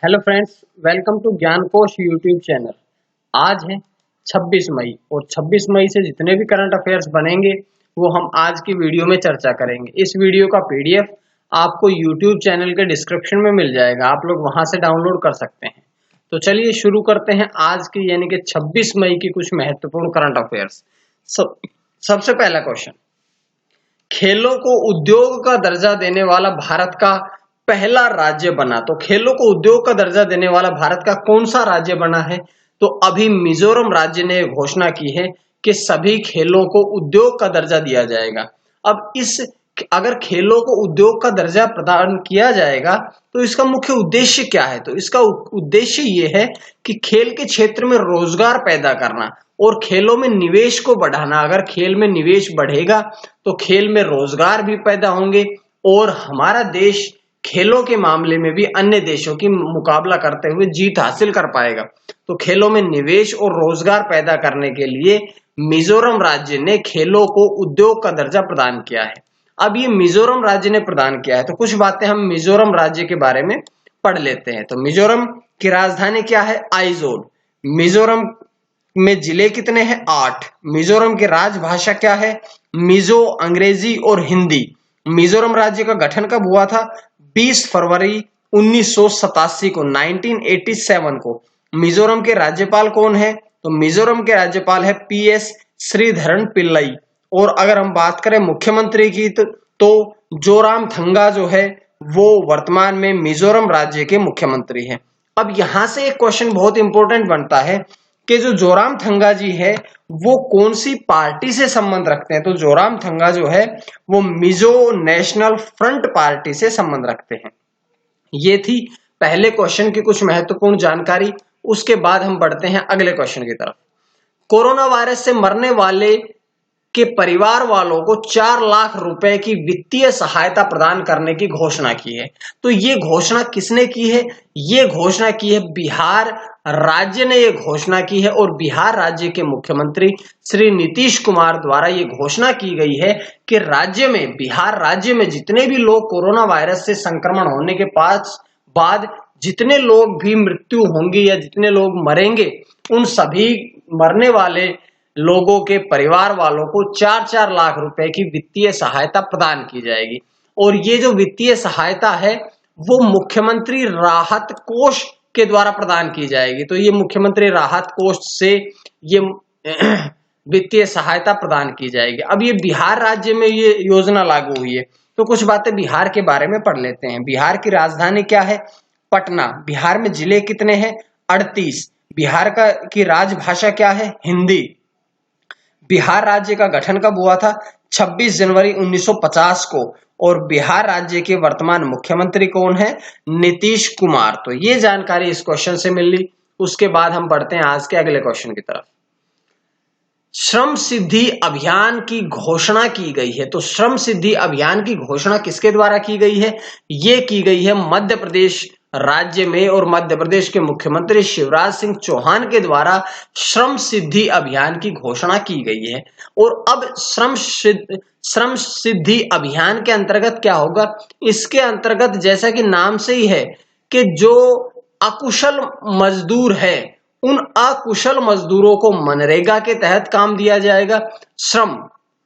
Hello friends, welcome to ज्ञान कोश YouTube channel. आज है 26 मई और 26 मई से जितने भी करंट अफेयर्स बनेंगे वो हम आज की वीडियो में चर्चा करेंगे। इस वीडियो का पीडीएफ आपको यूट्यूब चैनल के डिस्क्रिप्शन में मिल जाएगा, आप लोग वहां से डाउनलोड कर सकते हैं। तो चलिए शुरू करते हैं आज की यानी कि 26 मई की कुछ महत्वपूर्ण करंट अफेयर्स। सबसे पहला क्वेश्चन, खेलों को उद्योग का दर्जा देने वाला भारत का पहला राज्य बना। तो खेलों को उद्योग का दर्जा देने वाला भारत का कौन सा राज्य बना है? तो अभी मिजोरम राज्य ने घोषणा की है कि सभी खेलों को उद्योग का दर्जा दिया जाएगा। अब अगर खेलों को उद्योग का दर्जा प्रदान किया जाएगा तो इसका मुख्य उद्देश्य क्या है? तो इसका उद्देश्य यह है कि खेल के क्षेत्र में रोजगार पैदा करना और खेलों में निवेश को बढ़ाना। अगर खेल में निवेश बढ़ेगा तो खेल में रोजगार भी पैदा होंगे और हमारा देश खेलों के मामले में भी अन्य देशों की मुकाबला करते हुए जीत हासिल कर पाएगा। तो खेलों में निवेश और रोजगार पैदा करने के लिए मिजोरम राज्य ने खेलों को उद्योग का दर्जा प्रदान किया है। अब ये मिजोरम राज्य ने प्रदान किया है तो कुछ बातें हम मिजोरम राज्य के बारे में पढ़ लेते हैं। तो मिजोरम की राजधानी क्या है? आइजोल। मिजोरम में जिले कितने हैं? 8। मिजोरम की राजभाषा क्या है? मिजो, अंग्रेजी और हिंदी। मिजोरम राज्य का गठन कब हुआ था? 20 फरवरी 1987 को, 1987 को। मिजोरम के राज्यपाल कौन है? तो मिजोरम के राज्यपाल है पीएस श्रीधरन पिल्लई। और अगर हम बात करें मुख्यमंत्री की तो जोरामथंगा जो है वो वर्तमान में मिजोरम राज्य के मुख्यमंत्री हैं। अब यहां से एक क्वेश्चन बहुत इंपॉर्टेंट बनता है कि जो जोरामथंगा जी है वो कौन सी पार्टी से संबंध रखते हैं? तो जोरामथंगा जो है वो मिजो नेशनल फ्रंट पार्टी से संबंध रखते हैं। ये थी पहले क्वेश्चन की कुछ महत्वपूर्ण जानकारी। उसके बाद हम बढ़ते हैं अगले क्वेश्चन की तरफ। कोरोना वायरस से मरने वाले के परिवार वालों को 4 लाख रुपए की वित्तीय सहायता प्रदान करने की घोषणा की है। तो ये घोषणा किसने की है? ये घोषणा की है बिहार राज्य ने, ये घोषणा की है और बिहार राज्य के मुख्यमंत्री श्री नीतीश कुमार द्वारा ये घोषणा की गई है कि बिहार राज्य में जितने भी लोग कोरोना वायरस से संक्रमण होने के बाद जितने लोग भी मृत्यु होंगी या जितने लोग मरेंगे, उन सभी मरने वाले लोगों के परिवार वालों को 4-4 लाख रुपए की वित्तीय सहायता प्रदान की जाएगी। और ये जो वित्तीय सहायता है वो मुख्यमंत्री राहत कोष के द्वारा प्रदान की जाएगी। तो ये मुख्यमंत्री राहत कोष से ये वित्तीय सहायता प्रदान की जाएगी। अब ये बिहार राज्य में ये योजना लागू हुई है तो कुछ बातें बिहार के बारे में पढ़ लेते हैं। बिहार की राजधानी क्या है? पटना। बिहार में जिले कितने हैं? 38। बिहार की राजभाषा क्या है? हिंदी। बिहार राज्य का गठन कब हुआ था? 26 जनवरी 1950 को। और बिहार राज्य के वर्तमान मुख्यमंत्री कौन है? नीतीश कुमार। तो ये जानकारी इस क्वेश्चन से मिली। उसके बाद हम बढ़ते हैं आज के अगले क्वेश्चन की तरफ। श्रम सिद्धि अभियान की घोषणा की गई है। तो श्रम सिद्धि अभियान की घोषणा किसके द्वारा की गई है? ये की गई है मध्य प्रदेश राज्य में और मध्य प्रदेश के मुख्यमंत्री शिवराज सिंह चौहान के द्वारा श्रम सिद्धि अभियान की घोषणा की गई है। और अब श्रम सिद्धि अभियान के अंतर्गत क्या होगा? इसके अंतर्गत जैसा कि नाम से ही है कि जो अकुशल मजदूर है उन अकुशल मजदूरों को मनरेगा के तहत काम दिया जाएगा।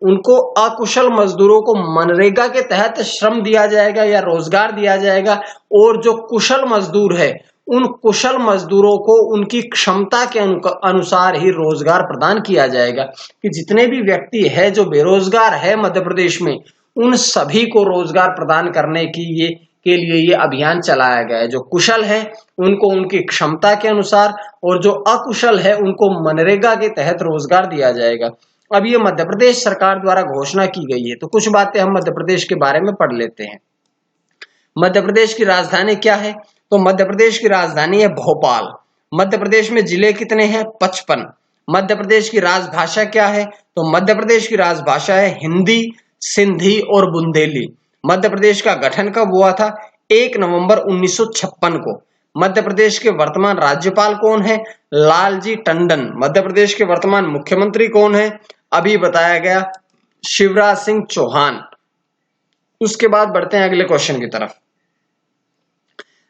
उनको अकुशल मजदूरों को मनरेगा के तहत श्रम दिया जाएगा या रोजगार दिया जाएगा। और जो कुशल मजदूर है उन कुशल मजदूरों को उनकी क्षमता के अनुसार ही रोजगार प्रदान किया जाएगा। कि जितने भी व्यक्ति है जो बेरोजगार है मध्य प्रदेश में, उन सभी को रोजगार प्रदान करने के लिए ये अभियान चलाया गया है। जो कुशल है उनको उनकी क्षमता के अनुसार और जो अकुशल है उनको मनरेगा के तहत रोजगार दिया जाएगा। अब ये मध्य प्रदेश सरकार द्वारा घोषणा की गई है तो कुछ बातें हम मध्य प्रदेश के बारे में पढ़ लेते हैं। मध्य प्रदेश की राजधानी क्या है? तो मध्य प्रदेश की राजधानी है भोपाल। मध्य प्रदेश में जिले कितने हैं? 55। मध्य प्रदेश की राजभाषा क्या है? तो मध्य प्रदेश की राजभाषा है हिंदी, सिंधी और बुंदेली। मध्य प्रदेश का गठन कब हुआ था? 1 नवंबर 1956 को। मध्य प्रदेश के वर्तमान राज्यपाल कौन है? लालजी टंडन। मध्य प्रदेश के वर्तमान मुख्यमंत्री कौन है? अभी बताया गया शिवराज सिंह चौहान। उसके बाद बढ़ते हैं अगले क्वेश्चन की तरफ।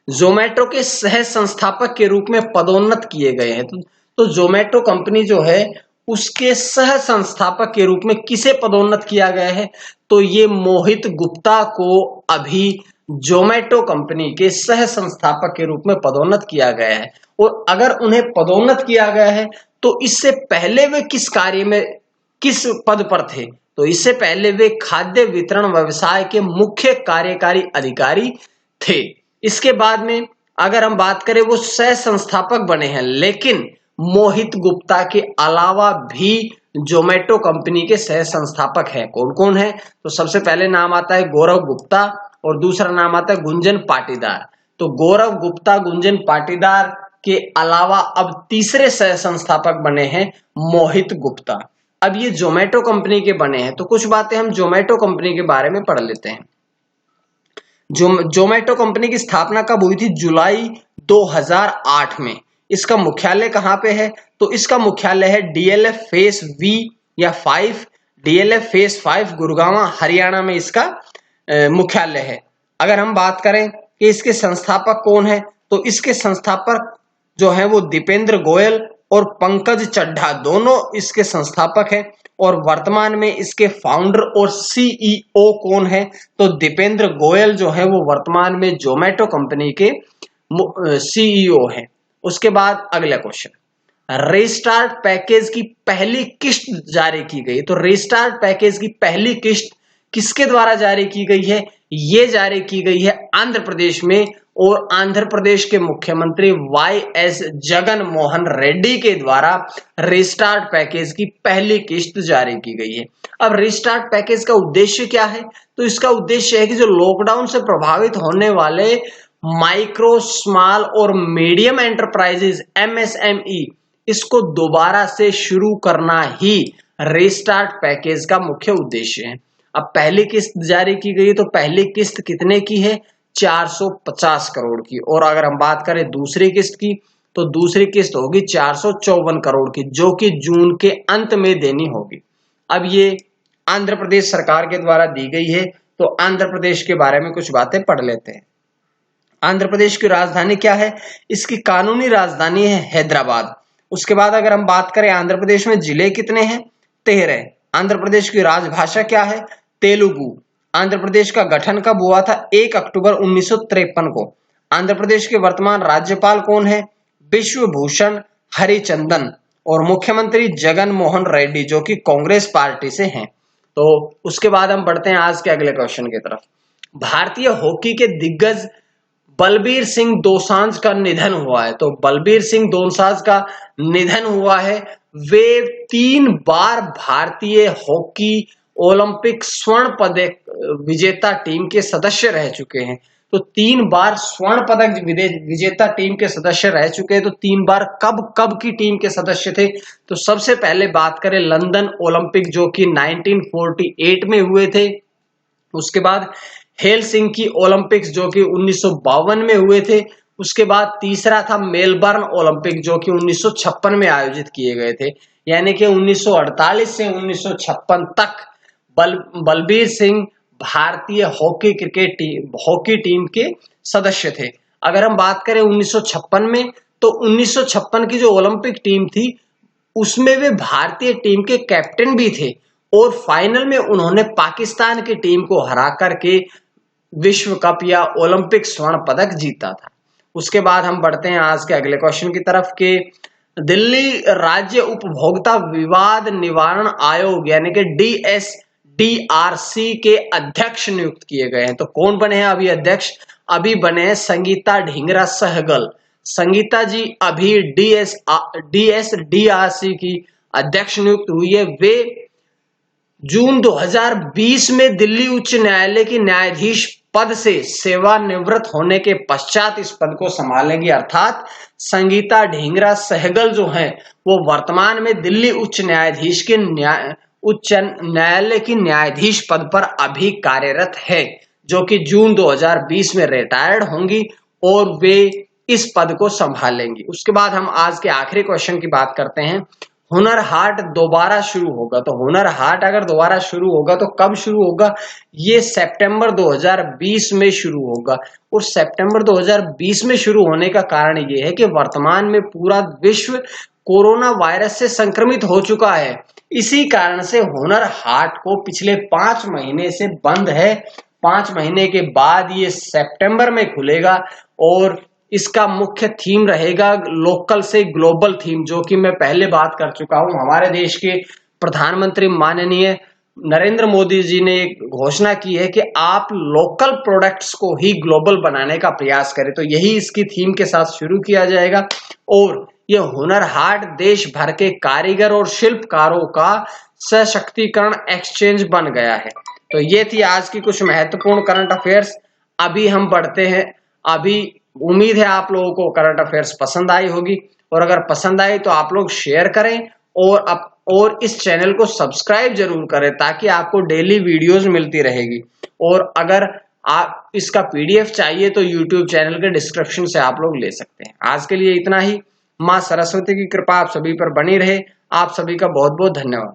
जोमेटो के सह संस्थापक के रूप में पदोन्नत किए गए हैं। तो जोमेटो कंपनी जो है उसके सह संस्थापक के रूप में किसे पदोन्नत किया गया है? तो ये मोहित गुप्ता को अभी जोमेटो कंपनी के सह संस्थापक के रूप में पदोन्नत किया गया है। और अगर उन्हें पदोन्नत किया गया है तो इससे पहले वे किस कार्य में, किस पद पर थे? तो इससे पहले वे खाद्य वितरण व्यवसाय के मुख्य कार्यकारी अधिकारी थे। इसके बाद में अगर हम बात करें, वो सह संस्थापक बने हैं, लेकिन मोहित गुप्ता के अलावा भी जोमेटो कंपनी के सह संस्थापक हैं। कौन कौन है? तो सबसे पहले नाम आता है गौरव गुप्ता और दूसरा नाम आता है गुंजन पाटीदार। तो गौरव गुप्ता, गुंजन पाटीदार के अलावा अब तीसरे सह संस्थापक बने हैं मोहित गुप्ता। अब ये जोमेटो कंपनी के बने हैं, तो कुछ बातें हम जोमेटो कंपनी के बारे में पढ़ लेते हैं। जोमेटो कंपनी की स्थापना कब हुई थी? जुलाई 2008 में। इसका मुख्यालय कहां पे है? तो इसका मुख्यालय है डीएलएफ फेस वी या 5, डीएलएफ फेस 5 गुरुग्राम हरियाणा में इसका मुख्यालय है। अगर हम बात करें कि इसके संस्थापक कौन है, तो इसके संस्थापक जो है वो दीपेंद्र गोयल और पंकज चड्ढा, दोनों इसके संस्थापक हैं। और वर्तमान में इसके फाउंडर और सीईओ कौन है? तो दीपेंद्र गोयल जो है वो वर्तमान में जोमेटो कंपनी के सीईओ हैं। उसके बाद अगला क्वेश्चन, रीस्टार्ट पैकेज की पहली किस्त जारी की गई। तो रीस्टार्ट पैकेज की पहली किस्त किसके द्वारा जारी की गई है? ये जारी की गई है आंध्र प्रदेश में, और आंध्र प्रदेश के मुख्यमंत्री वाईएस जगन मोहन रेड्डी के द्वारा रीस्टार्ट पैकेज की पहली किस्त जारी की गई है। अब रीस्टार्ट पैकेज का उद्देश्य क्या है? तो इसका उद्देश्य है कि जो लॉकडाउन से प्रभावित होने वाले माइक्रो, स्मॉल और मीडियम एंटरप्राइजेज एमएसएमई, इसको दोबारा से शुरू करना ही रीस्टार्ट पैकेज का मुख्य उद्देश्य है। अब पहली किस्त जारी की गई, तो पहली किस्त कितने की है? 450 करोड़ की। और अगर हम बात करें दूसरी किस्त की, तो दूसरी किस्त होगी 454 करोड़ की, जो कि जून के अंत में देनी होगी। अब ये आंध्र प्रदेश सरकार के द्वारा दी गई है, तो आंध्र प्रदेश के बारे में कुछ बातें पढ़ लेते हैं। आंध्र प्रदेश की राजधानी क्या है? इसकी कानूनी राजधानी है हैदराबाद। उसके बाद अगर हम बात करें आंध्र प्रदेश में जिले कितने हैं? 13। आंध्र प्रदेश की राजभाषा क्या है? तेलुगु। आंध्र प्रदेश का गठन कब हुआ था? 1 अक्टूबर 1953 को। आंध्र प्रदेश के वर्तमान राज्यपाल कौन है? विश्वभूषण हरिचंदन। और मुख्यमंत्री जगन मोहन रेड्डी, जो कि कांग्रेस पार्टी से हैं। तो उसके बाद हम बढ़ते हैं आज के अगले क्वेश्चन की तरफ। भारतीय हॉकी के दिग्गज बलबीर सिंह दोसांझ का निधन हुआ है। तो बलबीर सिंह दोसांझ का निधन हुआ है। वे 3 बार भारतीय हॉकी ओलंपिक स्वर्ण पदक विजेता टीम के सदस्य रह चुके हैं। तो 3 बार स्वर्ण पदक विजेता टीम के सदस्य रह चुके हैं। तो 3 बार कब की टीम के सदस्य थे? तो सबसे पहले बात करें लंदन ओलंपिक, जो कि 1948 में हुए थे। उसके बाद हेलसिंकी ओलंपिक्स, जो कि 1952 में हुए थे। उसके बाद तीसरा था मेलबर्न ओलंपिक, जो कि 1956 में आयोजित किए गए थे। यानी कि 1948 से 1956 तक बलबीर सिंह भारतीय हॉकी टीम के सदस्य थे। अगर हम बात करें 1956 में, तो 1956 की जो ओलंपिक टीम थी उसमें वे भारतीय टीम के कैप्टन भी थे, और फाइनल में उन्होंने पाकिस्तान की टीम को हरा करके विश्व कप या ओलंपिक स्वर्ण पदक जीता था। उसके बाद हम बढ़ते हैं आज के अगले क्वेश्चन की तरफ के दिल्ली राज्य उपभोक्ता विवाद निवारण आयोग यानी कि DSDRC के अध्यक्ष नियुक्त किए गए हैं। तो कौन बने हैं अभी अध्यक्ष? अभी बने हैं संगीता ढींगरा सहगल। संगीता जी अभी DSDRC की अध्यक्ष नियुक्त हुई है। वे जून 2020 में दिल्ली उच्च न्यायालय की न्यायाधीश पद से सेवानिवृत्त होने के पश्चात इस पद को संभालेंगी। अर्थात संगीता ढींगरा सहगल जो हैं वो वर्तमान में दिल्ली उच्च न्यायालय की न्यायाधीश पद पर अभी कार्यरत है, जो कि जून 2020 में रिटायर्ड होंगी और वे इस पद को संभालेंगी। उसके बाद हम आज के आखिरी क्वेश्चन की बात करते हैं। हुनर हाट दोबारा शुरू होगा। तो हुनर हाट अगर दोबारा शुरू होगा तो कब शुरू होगा? ये सितंबर 2020 में शुरू होगा। और सितंबर 2020 में शुरू होने का कारण ये है कि वर्तमान में पूरा विश्व कोरोना वायरस से संक्रमित हो चुका है। इसी कारण से हुनर हाट को पिछले 5 महीने से बंद है। 5 महीने के बाद ये सितंबर में खुलेगा और इसका मुख्य थीम रहेगा लोकल से ग्लोबल थीम, जो कि मैं पहले बात कर चुका हूं। हमारे देश के प्रधानमंत्री माननीय नरेंद्र मोदी जी ने एक घोषणा की है कि आप लोकल प्रोडक्ट्स को ही ग्लोबल बनाने का प्रयास करें। तो यही इसकी थीम के साथ शुरू किया जाएगा और यह हुनर हाट देश भर के कारीगर और शिल्पकारों का सशक्तिकरण एक्सचेंज बन गया है। तो ये थी आज की कुछ महत्वपूर्ण करंट अफेयर्स। अभी हम बढ़ते हैं। अभी उम्मीद है आप लोगों को करंट अफेयर्स पसंद आई होगी, और अगर पसंद आई तो आप लोग शेयर करें और इस चैनल को सब्सक्राइब जरूर करें ताकि आपको डेली वीडियोस मिलती रहेगी। और अगर आप इसका पीडीएफ चाहिए तो यूट्यूब चैनल के डिस्क्रिप्शन से आप लोग ले सकते हैं। आज के लिए इतना ही। मां सरस्वती की कृपा आप सभी पर बनी रहे। आप सभी का बहुत बहुत धन्यवाद।